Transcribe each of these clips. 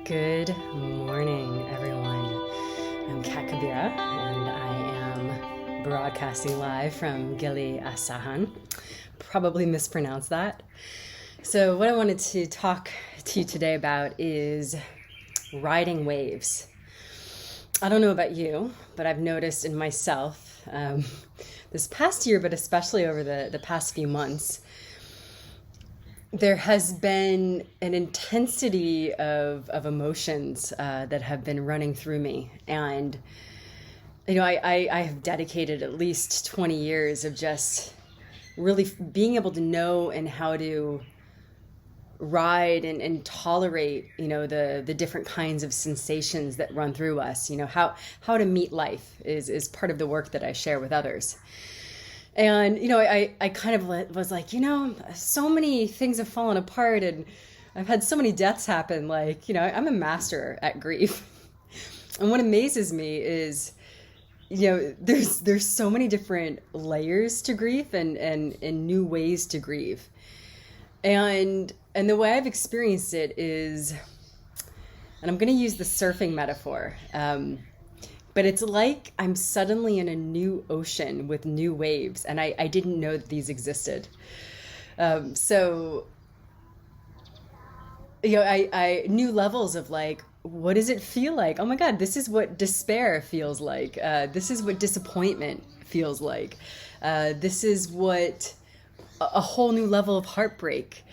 Good morning, everyone. I'm Kabira, and I am broadcasting live from Gili Asahan. Probably mispronounced that. So what I wanted to talk to you today about is riding waves. I don't know about you, but I've noticed in myself this past year, but especially over the past few months, there has been an intensity of emotions that have been running through me. And, I have dedicated at least 20 years of just really being able to know and how to ride and tolerate, the different kinds of sensations that run through us. How to meet life is part of the work that I share with others. And, I kind of was like, so many things have fallen apart and I've had so many deaths happen. I'm a master at grief. And what amazes me is, there's so many different layers to grief and new ways to grieve. And the way I've experienced it is, and I'm going to use the surfing metaphor, but it's like I'm suddenly in a new ocean with new waves, and I didn't know that these existed. I new levels of what does it feel like? Oh my God, this is what despair feels like. This is what disappointment feels like. This is what a whole new level of heartbreak.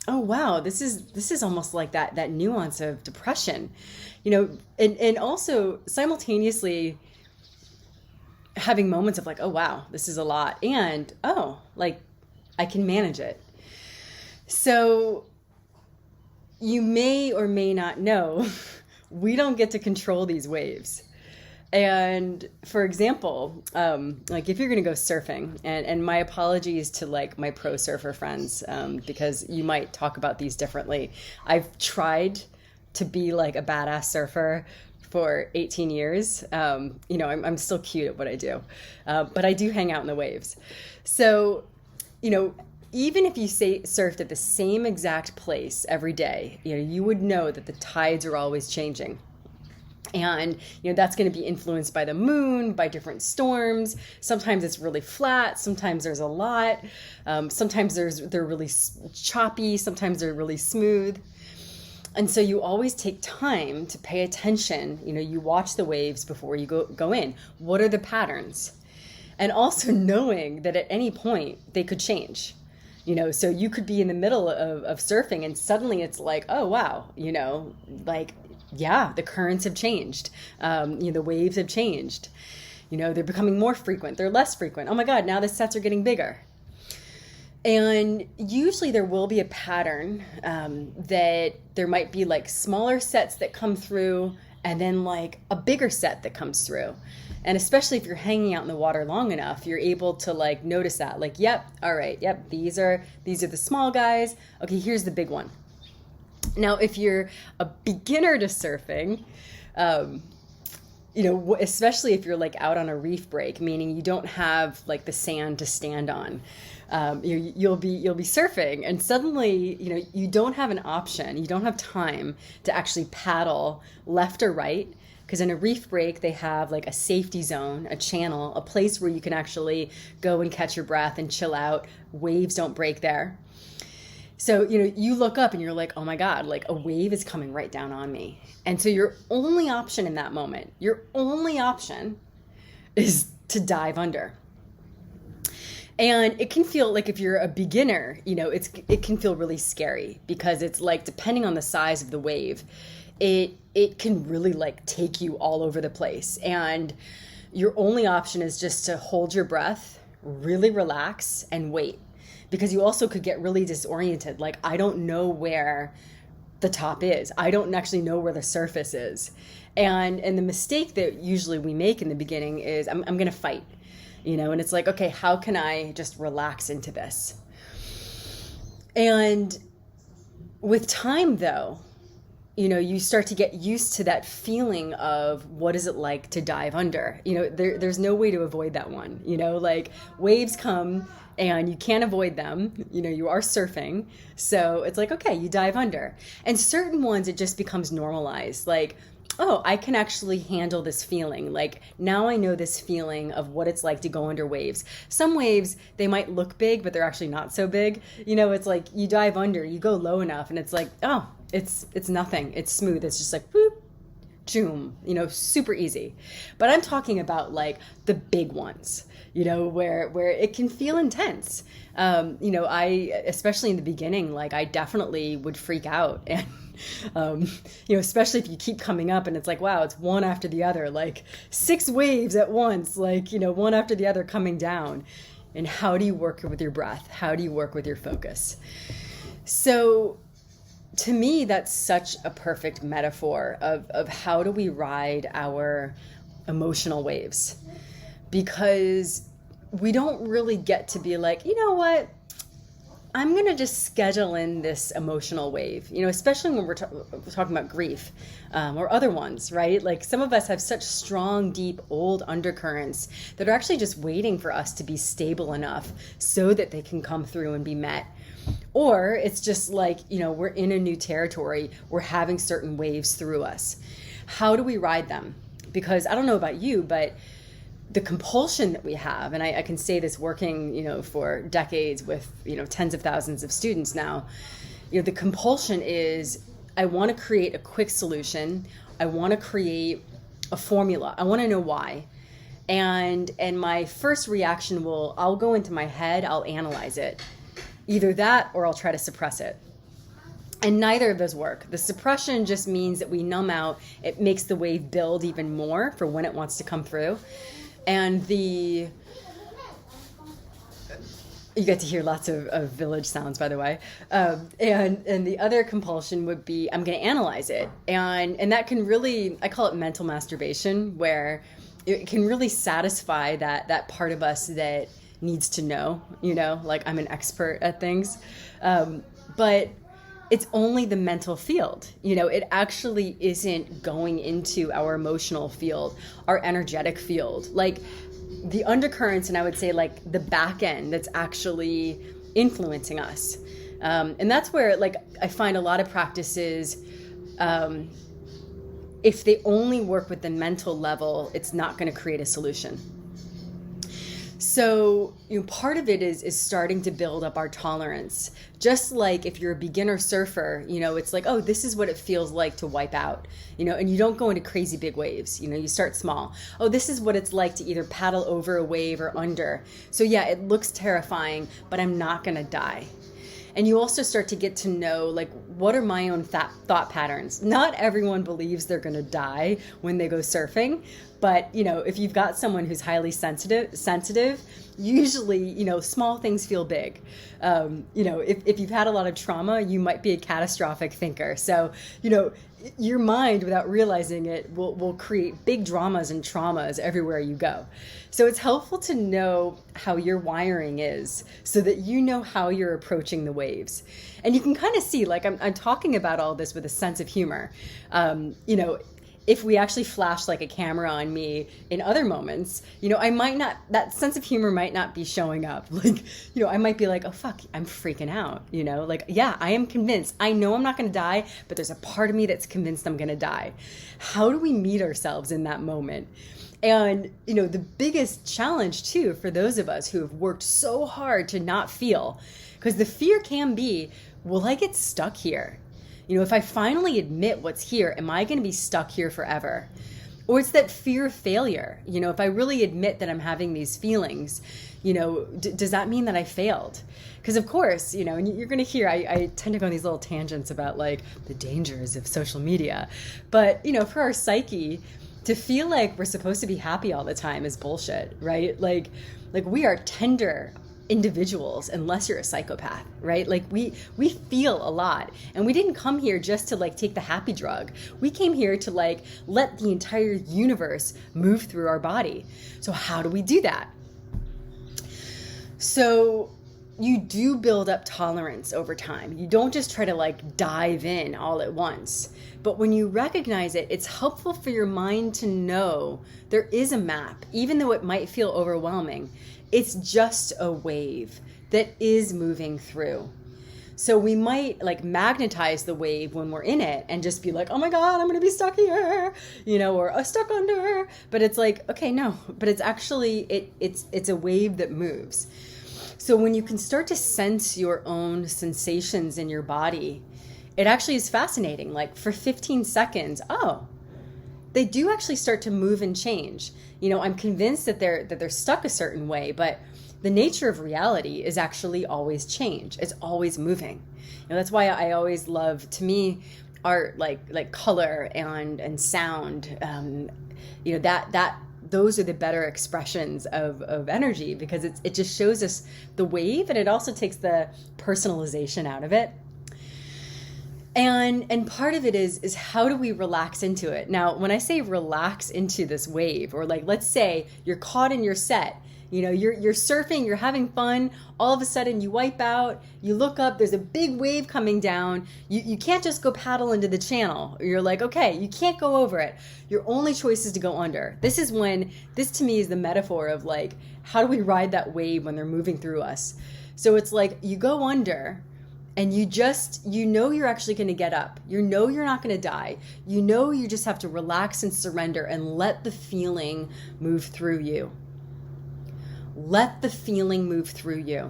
Oh wow, this is almost like that nuance of depression. And also simultaneously having moments of oh wow, this is a lot, and I can manage it. So you may or may not know, we don't get to control these waves. And for example, if you're going to go surfing, and my apologies to my pro surfer friends, because you might talk about these differently. I've tried to be a badass surfer for 18 years. I'm still cute at what I do, but I do hang out in the waves. So, even if you surfed at the same exact place every day, you would know that the tides are always changing. And, that's going to be influenced by the moon, by different storms. Sometimes it's really flat. Sometimes there's a lot. Sometimes they're really choppy. Sometimes they're really smooth. And so you always take time to pay attention. You watch the waves before you go in. What are the patterns? And also knowing that at any point they could change. So you could be in the middle of surfing and suddenly it's oh, wow, yeah, the currents have changed. The waves have changed. They're becoming more frequent. They're less frequent. Oh my God, now the sets are getting bigger. And usually there will be a pattern that there might be smaller sets that come through and then a bigger set that comes through. And especially if you're hanging out in the water long enough, you're able to notice that yep, all right, yep, these are the small guys. Okay, here's the big one. Now, if you're a beginner to surfing, especially if you're out on a reef break, meaning you don't have the sand to stand on, you'll be surfing, and suddenly you don't have an option. You don't have time to actually paddle left or right, because in a reef break they have a safety zone, a channel, a place where you can actually go and catch your breath and chill out. Waves don't break there. So, you look up and you're oh my God, a wave is coming right down on me. And so your only option in that moment, your only option is to dive under. And it can feel if you're a beginner, it can feel really scary, because it's depending on the size of the wave, it can really take you all over the place. And your only option is just to hold your breath, really relax, and wait. Because you also could get really disoriented. I don't know where the top is. I don't actually know where the surface is. And the mistake that usually we make in the beginning is I'm going to fight, and it's okay, how can I just relax into this? And with time though, you start to get used to that feeling of what is it like to dive under. There's no way to avoid that one. Like waves come and you can't avoid them. You are surfing. So it's like, okay, you dive under. And certain ones, it just becomes normalized. Like, oh, I can actually handle this feeling. Like now I know this feeling of what it's like to go under waves. Some waves, they might look big, but they're actually not so big. It's like you dive under, you go low enough and it's like, oh, it's nothing. It's smooth. It's just like, whoop, choom, super easy. But I'm talking about like the big ones, where it can feel intense. I, especially in the beginning, like I definitely would freak out and, especially if you keep coming up and it's like, wow, it's one after the other, like 6 waves at once, like, one after the other coming down. And how do you work with your breath? How do you work with your focus? So to me, that's such a perfect metaphor of how do we ride our emotional waves, because we don't really get to be like, you know what? I'm going to just schedule in this emotional wave, especially when we're talking about grief or other ones, right? Like some of us have such strong, deep, old undercurrents that are actually just waiting for us to be stable enough so that they can come through and be met. Or it's just like, we're in a new territory. We're having certain waves through us. How do we ride them? Because I don't know about you, but the compulsion that we have, and I can say this working, for decades with, tens of thousands of students now, the compulsion is I want to create a quick solution. I want to create a formula. I want to know why. And my first reaction I'll go into my head, I'll analyze it. Either that or I'll try to suppress it. And neither of those work. The suppression just means that we numb out. It makes the wave build even more for when it wants to come through. And you get to hear lots of village sounds, by the way. And the other compulsion would be, I'm going to analyze it. And that can really, I call it mental masturbation, where it can really satisfy that part of us that needs to know, like I'm an expert at things. But it's only the mental field. It actually isn't going into our emotional field, our energetic field, like the undercurrents. And I would say like the back end that's actually influencing us. And that's where like I find a lot of practices, if they only work with the mental level, it's not going to create a solution. So, part of it is starting to build up our tolerance. Just like if you're a beginner surfer, it's like, oh, this is what it feels like to wipe out, and you don't go into crazy big waves, you start small. Oh, this is what it's like to either paddle over a wave or under. So yeah, it looks terrifying, but I'm not going to die. And you also start to get to know, like, what are my own thought patterns? Not everyone believes they're going to die when they go surfing. But, if you've got someone who's highly sensitive, usually, small things feel big. If you've had a lot of trauma, you might be a catastrophic thinker. So, your mind, without realizing it, will create big dramas and traumas everywhere you go. So it's helpful to know how your wiring is so that you know how you're approaching the waves. And you can kind of see, like, I'm talking about all this with a sense of humor. If we actually flash like a camera on me in other moments, I might not, that sense of humor might not be showing up. Like, I might be like, oh, fuck, I'm freaking out, like, yeah, I am convinced. I know I'm not going to die, but there's a part of me that's convinced I'm going to die. How do we meet ourselves in that moment? And, the biggest challenge too, for those of us who have worked so hard to not feel, because the fear can be, will I get stuck here? If I finally admit what's here, am I going to be stuck here forever? Or it's that fear of failure. If I really admit that I'm having these feelings, does that mean that I failed? Because of course, and you're going to hear, I tend to go on these little tangents about like the dangers of social media. But, for our psyche, to feel like we're supposed to be happy all the time is bullshit, right? Like we are tender individuals unless you're a psychopath, right? Like we feel a lot, and we didn't come here just to like take the happy drug. We came here to like let the entire universe move through our body. So how do we do that? So you do build up tolerance over time. You don't just try to like dive in all at once. But when you recognize it, it's helpful for your mind to know there is a map, even though it might feel overwhelming. It's just a wave that is moving through. So we might like magnetize the wave when we're in it and just be like, oh my God, I'm going to be stuck here, or stuck under. But it's like, okay, no, but it's actually, it's a wave that moves. So when you can start to sense your own sensations in your body, it actually is fascinating. Like for 15 seconds, they do actually start to move and change. I'm convinced that they're stuck a certain way, but the nature of reality is actually always change. It's always moving. That's why I always love, to me, art like color and sound. That those are the better expressions of energy, because it just shows us the wave, and it also takes the personalization out of it. And part of it is how do we relax into it? Now, when I say relax into this wave, or like, let's say you're caught in your set, you're surfing, you're having fun, all of a sudden you wipe out, you look up, there's a big wave coming down, you can't just go paddle into the channel. You're like, okay, you can't go over it. Your only choice is to go under. This to me is the metaphor of like, how do we ride that wave when they're moving through us? So it's like you go under, and you're actually going to get up. You're not going to die. You just have to relax and surrender and let the feeling move through you. Let the feeling move through you.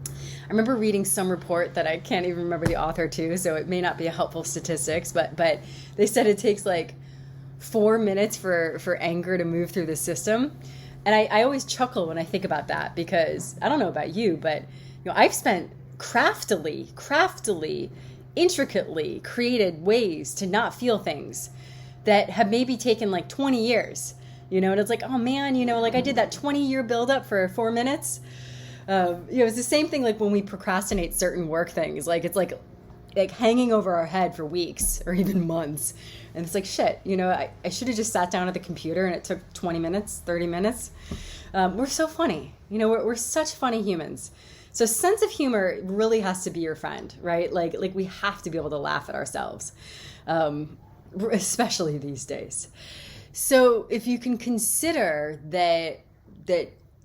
I remember reading some report that I can't even remember the author to, so it may not be a helpful statistics, but they said it takes like 4 minutes for anger to move through the system. And I always chuckle when I think about that, because I don't know about you, but I've spent craftily, intricately created ways to not feel things that have maybe taken like 20 years, and it's like, oh man, like I did that 20-year buildup for 4 minutes. It's the same thing like when we procrastinate certain work things, like it's like hanging over our head for weeks or even months. And it's like, shit, I should have just sat down at the computer and it took 20 minutes, 30 minutes. We're so funny, we're such funny humans. So sense of humor really has to be your friend, right? Like we have to be able to laugh at ourselves, especially these days. So if you can consider that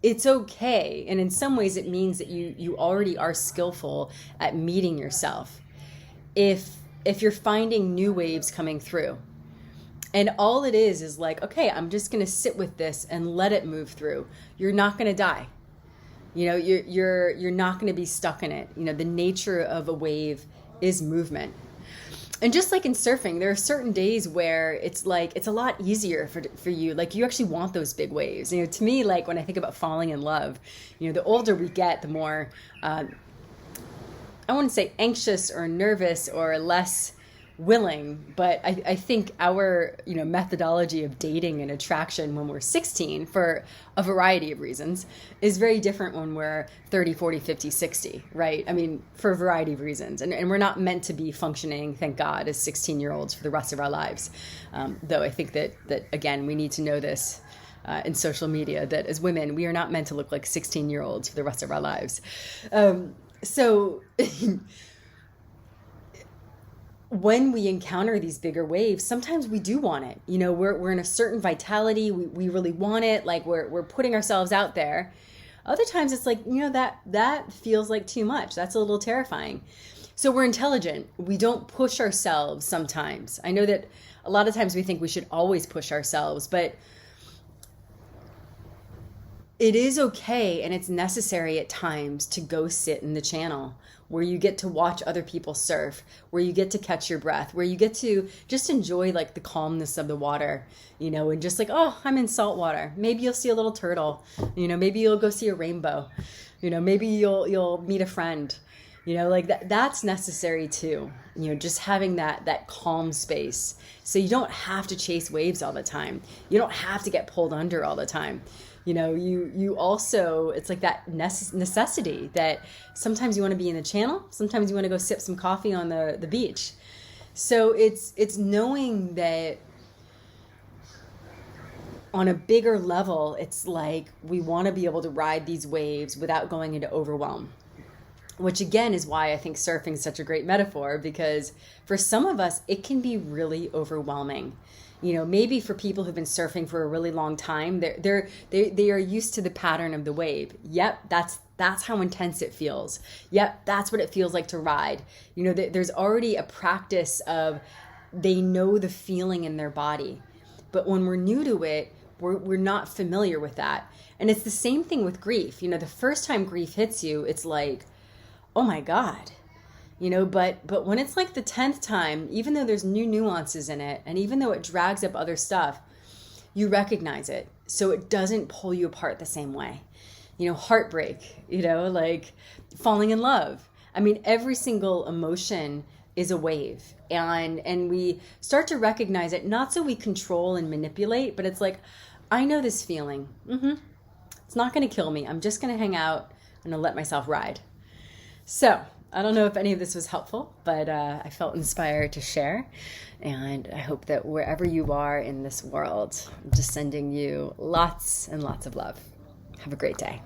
it's okay, and in some ways it means that you already are skillful at meeting yourself. If you're finding new waves coming through, and all it is like, okay, I'm just going to sit with this and let it move through. You're not going to die. You're not going to be stuck in it. The nature of a wave is movement. And just like in surfing, there are certain days where it's like, it's a lot easier for you. Like you actually want those big waves. To me, like when I think about falling in love, the older we get, the more, I wouldn't say anxious or nervous or less willing, but I think our methodology of dating and attraction when we're 16, for a variety of reasons, is very different when we're 30, 40, 50, 60, right? I mean, for a variety of reasons. And we're not meant to be functioning, thank God, as 16-year-olds for the rest of our lives. Though I think that again, we need to know this in social media, that as women, we are not meant to look like 16-year-olds for the rest of our lives. So when we encounter these bigger waves, sometimes we do want it. We're in a certain vitality. We really want it. Like we're putting ourselves out there. Other times it's like, that feels like too much. That's a little terrifying. So we're intelligent. We don't push ourselves sometimes. I know that a lot of times we think we should always push ourselves, but it is okay and it's necessary at times to go sit in the channel, where you get to watch other people surf, where you get to catch your breath, where you get to just enjoy like the calmness of the water, and just like, oh, I'm in salt water. Maybe you'll see a little turtle, maybe you'll go see a rainbow, maybe you'll meet a friend, like that's necessary too. Just having that calm space. So you don't have to chase waves all the time. You don't have to get pulled under all the time. You also, it's like that necessity that sometimes you want to be in the channel, sometimes you want to go sip some coffee on the beach. So it's knowing that on a bigger level, it's like we want to be able to ride these waves without going into overwhelm. which again is why I think surfing is such a great metaphor, because for some of us, it can be really overwhelming. You know, maybe for people who've been surfing for a really long time, they are used to the pattern of the wave. Yep, that's how intense it feels. Yep, that's what it feels like to ride. You know, there's already a practice of, they know the feeling in their body. But when we're new to it, we're not familiar with that. And it's the same thing with grief. You know, the first time grief hits you, it's like, oh my God. You know, but when it's like the 10th time, even though there's new nuances in it, and even though it drags up other stuff, you recognize it. So it doesn't pull you apart the same way. You know, heartbreak, you know, like falling in love. I mean, every single emotion is a wave. And we start to recognize it, not so we control and manipulate, but it's like, I know this feeling. It's not going to kill me. I'm just going to hang out and I'll let myself ride. So I don't know if any of this was helpful, but I felt inspired to share. And I hope that wherever you are in this world, I'm just sending you lots and lots of love. Have a great day.